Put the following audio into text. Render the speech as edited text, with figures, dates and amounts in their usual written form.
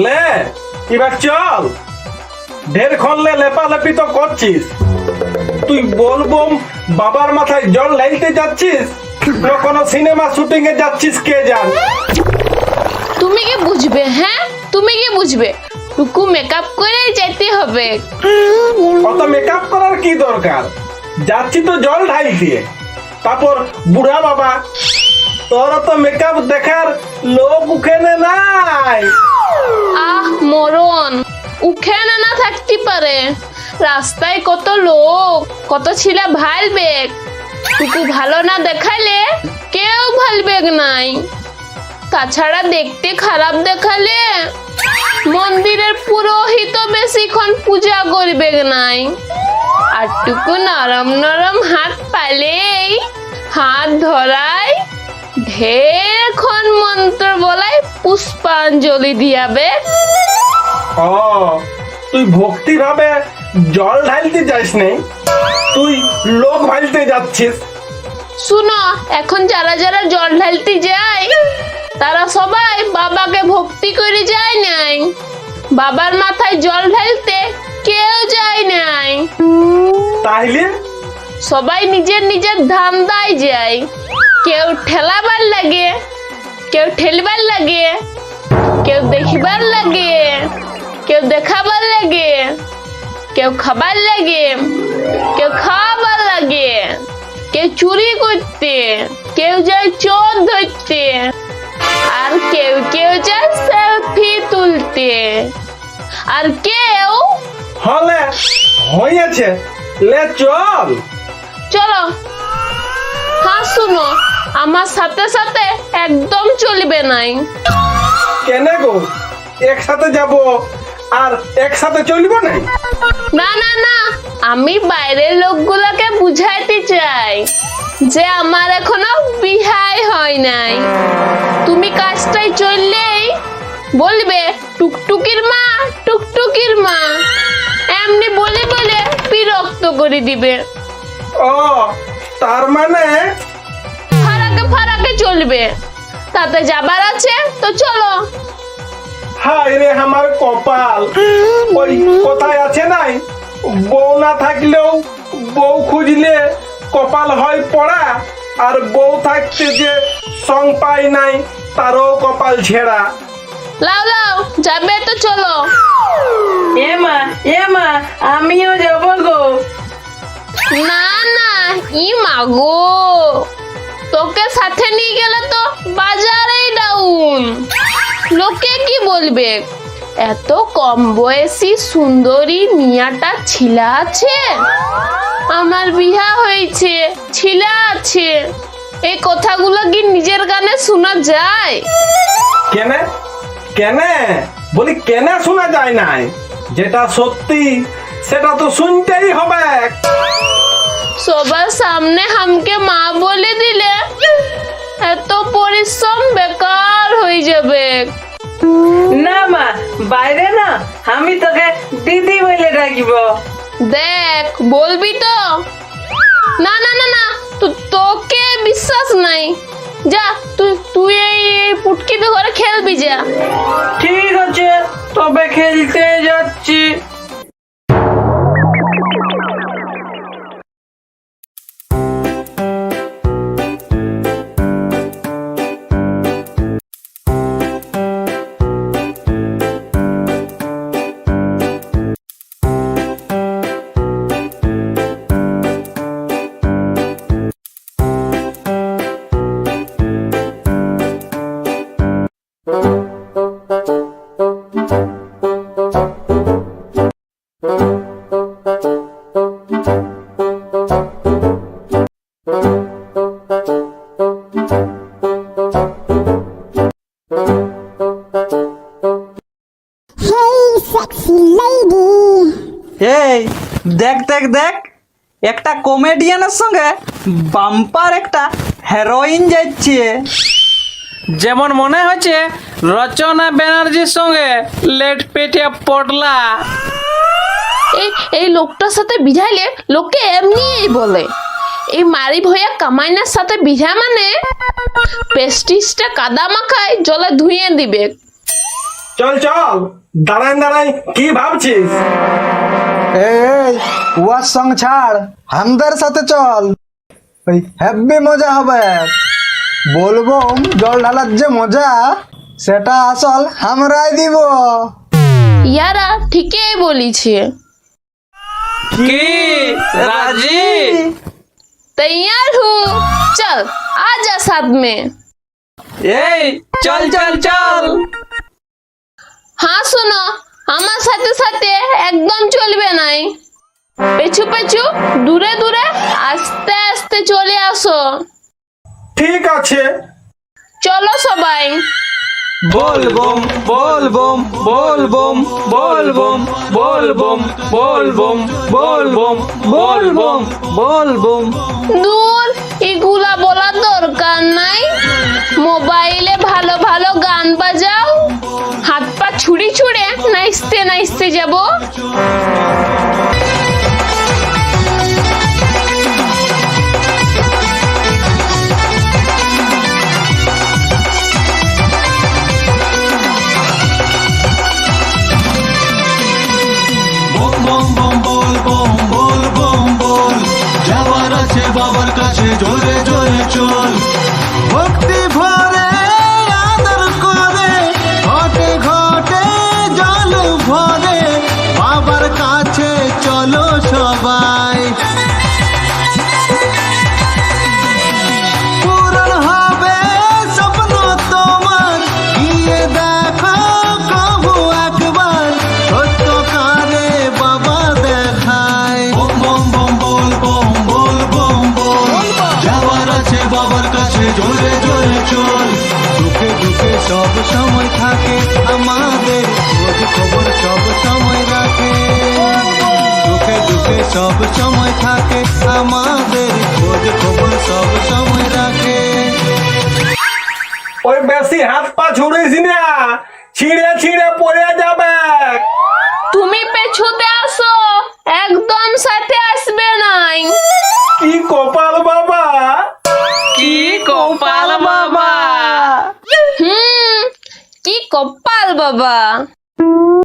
লে এবার চল, ঢের খনলে লেপালেপি তো করছিস। তুই বলবো বাবার মাথায় জল ঢালতে যাচ্ছিস না কোনো সিনেমা শুটিং এ যাচ্ছিস কে জান। তুমি কি বুঝবে? হ্যাঁ, তুমি কি বুঝবে? টুকু মেকআপ করেই যেতে হবে। অত মেকআপ করার কি দরকার, যাচ্ছি তো জল ঢালতে। তারপর বুড়া বাবা, তোর তো মেকআপ দেখার লোক উখানে নাই। আহ মরণ, উখানে না থাকতে পারে, রাস্তায় কত লোক, কত ছিলা ভালবে। টুকু ভালো না দেখালে কেউ ভালবে নাই। তাছাড়া দেখতে খারাপ দেখালে মন্দিরের পুরোহিত বেশিক্ষণ পূজা করবে নাই। আর টুকু নরম নরম হাত পালেই হাত ধরায় ঢেরক্ষণ মন্ত্র বলাই পুষ্পাঞ্জলি দিয়াবে। ও, তুই ভক্তি ভাবে জল ঢালতে যাস নাই, তুই লোক ভালতে যাচ্ছিস। শুনো, এখন যারা যারা জল ঢালতে যায় তারা সবাই বাবাকে ভক্তি করে যায় নাই, বাবার মাথায় জল ঢালতে কেউ যায় নাই। তাইলে সবাই নিজের নিজের ধান্দায় যায়। কেউ ঠেলাবার লাগে, কেউ ঠেলবার লাগে, কেউ দেখিবার লাগে, কেউ দেখাবার লাগে, কেউ খাবার লাগে, কেউ খাওয়াবার লাগে, কেউ চুরি করতে, কেউ যায় চোর ধরতে, আর কেউ কেউ যায় সেলফি তুলতে, আর কেউ হলে হয়েছে, লে চল। চলো। হ্যাঁ শুনো, আমার সাথে সাথে একদম চলবে নাই। কেন গো, একসাথে যাব আর একসাথে চলবো না? না না না, আমি বাইরের লোকগুলোকে বুঝাইতে চাই যে আমার এখনো বিহাই হয় নাই। তুমি কাজটাই চললেই বলবে টুকটুকির মা, টুকটুকির মা, এমনি বলে বলে বিরক্ত করে দিবে। ও, তার মানে ফারাকে ফারাকে চলবে। তাতে যাবার আছে তো চলো। হায় রে আমার কপাল, ওই কোথায় আছে নাই, বউ না থাকলেও বউ খুঁজলে কপাল হয় পড়া, আর বউ থাকতে যে সং পাই নাই তারও কপাল ছেঁড়া। লাও লাও, যাবে তো চলো। এ মা আমিও যাব গো। না না, ই মাগো, তোকে সাথে নিয়ে গেলে তো বাজারেই ডাউন। লোকে কি বলবে, এত কম বয়সী সুন্দরী মিয়াটা ছিলা আছে, আমার বিয়া হয়েছে, ছিলা আছে, এই কথাগুলো কি নিজের গানে শোনা যায়? কেনে কেনে বলি, কেনে শোনা যায় নাই? যেটা সত্যি সেটা তো শুনতেই হবে। সবার সামনে হামকে মা বলে দিলে এত পরিশ্রম বেকার হয়ে যাবে। না মা, বাইরে না, আমি তোকে দিদি বলে ডাকিব। দেখ, বলবি তো? না না না না, তোকে বিশ্বাস নাই। যা, তুই এই পুটকিতে ঘরে খেলবি যা। ঠিক আছে, তবে খেলতে যাচ্ছি। এই দেখ দেখ দেখ, একটা কমেডিয়ানের সঙ্গে বাম্পার একটা হেরোইন যাচ্ছে। যেমন মনে হচ্ছে রচনা ব্যানার্জির সঙ্গে লেট পেটিয়া পড়লা। এই লোকটার সাথে বিঝাইলে লোকে এমনিই বলে। এই মারি ভয়া কামাইনার সাথে বিঝা মানে প্রেস্টিজটা কাদা মাখায় জলে ধুয়ে দিবে। চল চল, দাঁড়াই দাঁড়াই কি ভাবছিস? এই ওয়ার সং ছাড়, আমাদের সাথে চল, ওই হেব্বি মজা হবে। বলবো জল ঢালার যে মজা, সেটা আসল আমরাই দিব। ইয়ারা ঠিকই বলিছে। কি রাজি? तैयार हूँ, चल आजा साथ में। এই চল চল চল। হ্যাঁ শোনো, আমার সাথে সাথে একদম চলবে নাই। পেছু পেছু দূরে দূরে আস্তে আস্তে চলে আসো। ঠিক আছে। চলো সবাই। बोल बम बोल बम बोल बम बोल बम बोल बम बोल बम बोल बम बोल बम बोल बम। দূর, এগুলা বলার দরকার নাই। মোবাইলে ভালো ভালো গান বাজাও, হাত পা ছুড়ে ছুড়ে নাচতে নাচতে যাব। বম বম বম বল বম বল বম বল, যাওয়ার আছে বাবার কাছে জোরে জোরে চল। ভক্তি ভরে আদর করে ঘটে ঘটে জল ভরে, বাবার কাছে চলো সবাই। পূরণ হবে স্বপ্ন তোমার, গিয়ে দেখো কবু একবার, সত্যকারে বাবা দেখায়। বম বম বম বল বম বল বম বল, যাওয়ার আছে বাবার কাছে জোরে জোরে চল। দুঃখে দুঃখে সব সময় থাকে আমাদের, খোঁজ খবর সব সময় রাখে। দুঃখে দুঃখে সব সময় থাকে আমাদের, খোঁজ খবর সব সময় রাখে। ওই বেশি হাত পা ছুড়িস না, ছিঁড়ে ছিঁড়ে পড়ে যাবে। তুমি পেছুতে আসো, একদম সাথে আসবে নাই। কি কপাল বাবা! কি কপাল বাবা! কি কপাল বাবা!